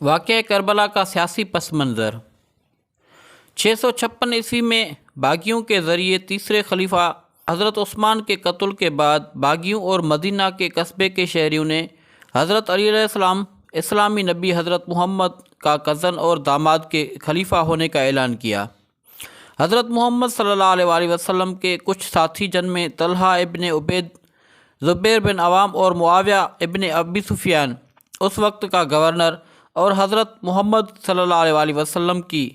واقعہ کربلا کا سیاسی پس منظر 656 عیسوی میں باغیوں کے ذریعے تیسرے خلیفہ حضرت عثمان کے قتل کے بعد باغیوں اور مدینہ کے قصبے کے شہریوں نے حضرت علی علیہ السلام اسلامی نبی حضرت محمد کا کزن اور داماد کے خلیفہ ہونے کا اعلان کیا۔ حضرت محمد صلی اللہ علیہ وآلہ وسلم کے کچھ ساتھی جن میں طلحہ ابن عبید، زبیر بن عوام اور معاویہ ابن ابی سفیان اس وقت کا گورنر، اور حضرت محمد صلی اللہ علیہ وآلہ وسلم کی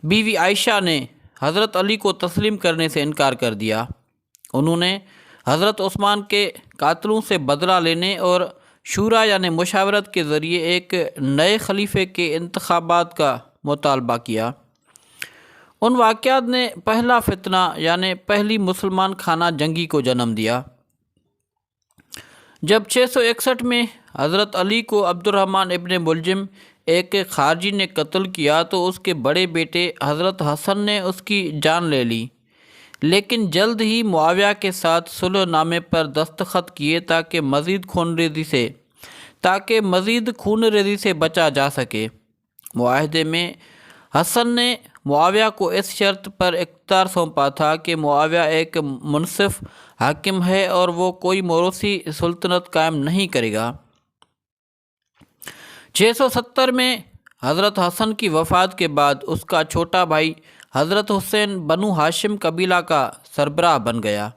بیوی عائشہ نے حضرت علی کو تسلیم کرنے سے انکار کر دیا۔ انہوں نے حضرت عثمان کے قاتلوں سے بدلہ لینے اور شورا یعنی مشاورت کے ذریعے ایک نئے خلیفے کے انتخابات کا مطالبہ کیا۔ ان واقعات نے پہلا فتنہ یعنی پہلی مسلمان خانہ جنگی کو جنم دیا۔ جب 661 میں حضرت علی کو عبد الرحمن ابن ملجم ایک خارجی نے قتل کیا تو اس کے بڑے بیٹے حضرت حسن نے اس کی جان لے لی، لیکن جلد ہی معاویہ کے ساتھ صلح نامے پر دستخط کیے تاکہ مزید خون ریزی سے بچا جا سکے۔ معاہدے میں حسن نے معاویہ کو اس شرط پر اختیار سونپا تھا کہ معاویہ ایک منصف حاکم ہے اور وہ کوئی موروثی سلطنت قائم نہیں کرے گا۔ 670 میں حضرت حسن کی وفات کے بعد اس کا چھوٹا بھائی حضرت حسین بنو ہاشم قبیلہ کا سربراہ بن گیا،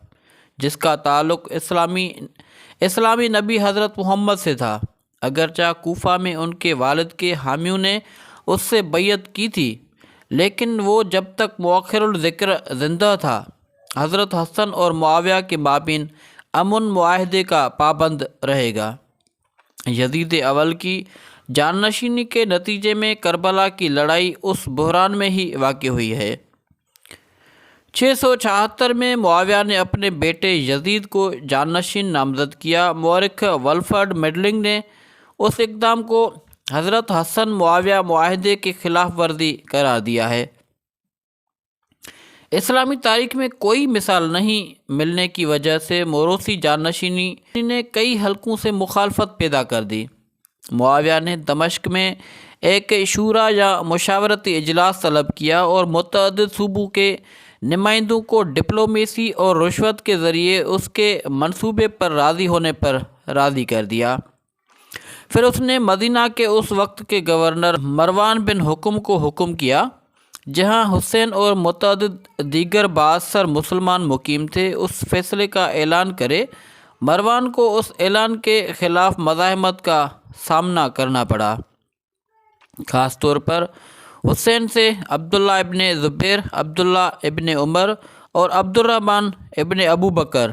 جس کا تعلق اسلامی نبی حضرت محمد سے تھا۔ اگرچہ کوفہ میں ان کے والد کے حامیوں نے اس سے بیعت کی تھی، لیکن وہ جب تک مؤخر الذکر زندہ تھا حضرت حسن اور معاویہ کے مابین امن معاہدے کا پابند رہے گا۔ یزید اول کی جانشینی کے نتیجے میں کربلا کی لڑائی اس بحران میں ہی واقع ہوئی ہے۔ 676 میں معاویہ نے اپنے بیٹے یزید کو جانشین نامزد کیا۔ مورخ ولفرڈ میڈلنگ نے اس اقدام کو حضرت حسن معاویہ معاہدے کی خلاف ورزی قرار دیا ہے۔ اسلامی تاریخ میں کوئی مثال نہیں ملنے کی وجہ سے موروثی جانشینی نے کئی حلقوں سے مخالفت پیدا کر دی۔ معاویہ نے دمشق میں ایک شورا یا مشاورتی اجلاس طلب کیا اور متعدد صوبوں کے نمائندوں کو ڈپلومیسی اور رشوت کے ذریعے اس کے منصوبے پر راضی ہونے پر راضی کر دیا۔ پھر اس نے مدینہ کے اس وقت کے گورنر مروان بن حکم کو حکم کیا، جہاں حسین اور متعدد دیگر بااثر مسلمان مقیم تھے، اس فیصلے کا اعلان کرے۔ مروان کو اس اعلان کے خلاف مزاحمت کا سامنا کرنا پڑا، خاص طور پر حسین سے عبداللہ ابن زبیر، عبداللہ ابن عمر اور عبد الرحمن ابن ابو بکر،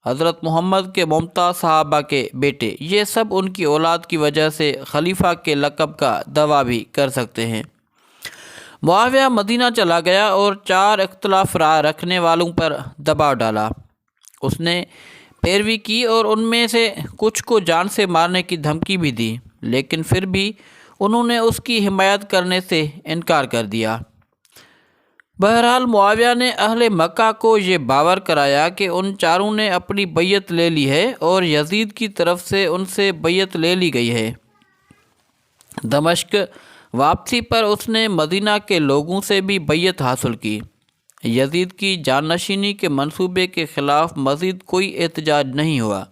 حضرت محمد کے ممتاز صحابہ کے بیٹے، یہ سب ان کی اولاد کی وجہ سے خلیفہ کے لقب کا دعویٰ بھی کر سکتے ہیں۔ معاویہ مدینہ چلا گیا اور 4 اختلاف رائے رکھنے والوں پر دباؤ ڈالا۔ اس نے پیروی کی اور ان میں سے کچھ کو جان سے مارنے کی دھمکی بھی دی، لیکن پھر بھی انہوں نے اس کی حمایت کرنے سے انکار کر دیا۔ بہرحال معاویہ نے اہل مکہ کو یہ باور کرایا کہ ان چاروں نے اپنی بیعت لے لی ہے اور یزید کی طرف سے ان سے بیعت لے لی گئی ہے۔ دمشق واپسی پر اس نے مدینہ کے لوگوں سے بھی بیعت حاصل کی۔ یزید کی جانشینی کے منصوبے کے خلاف مزید کوئی احتجاج نہیں ہوا۔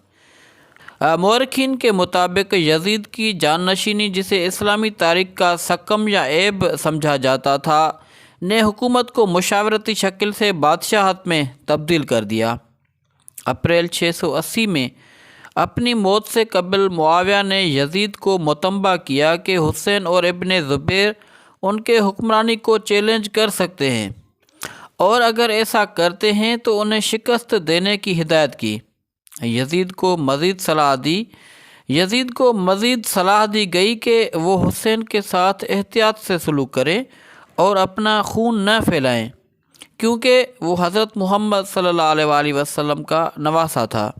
مورخین کے مطابق یزید کی جانشینی، جسے اسلامی تاریخ کا سقم یا عیب سمجھا جاتا تھا، نے حکومت کو مشاورتی شکل سے بادشاہت میں تبدیل کر دیا۔ اپریل 680 میں اپنی موت سے قبل معاویہ نے یزید کو مطمع کیا کہ حسین اور ابن زبیر ان کے حکمرانی کو چیلنج کر سکتے ہیں، اور اگر ایسا کرتے ہیں تو انہیں شکست دینے کی ہدایت کی۔ یزید کو مزید صلاح دی گئی کہ وہ حسین کے ساتھ احتیاط سے سلوک کریں اور اپنا خون نہ پھیلائیں، کیونکہ وہ حضرت محمد صلی اللہ علیہ وآلہ وسلم کا نواسہ تھا۔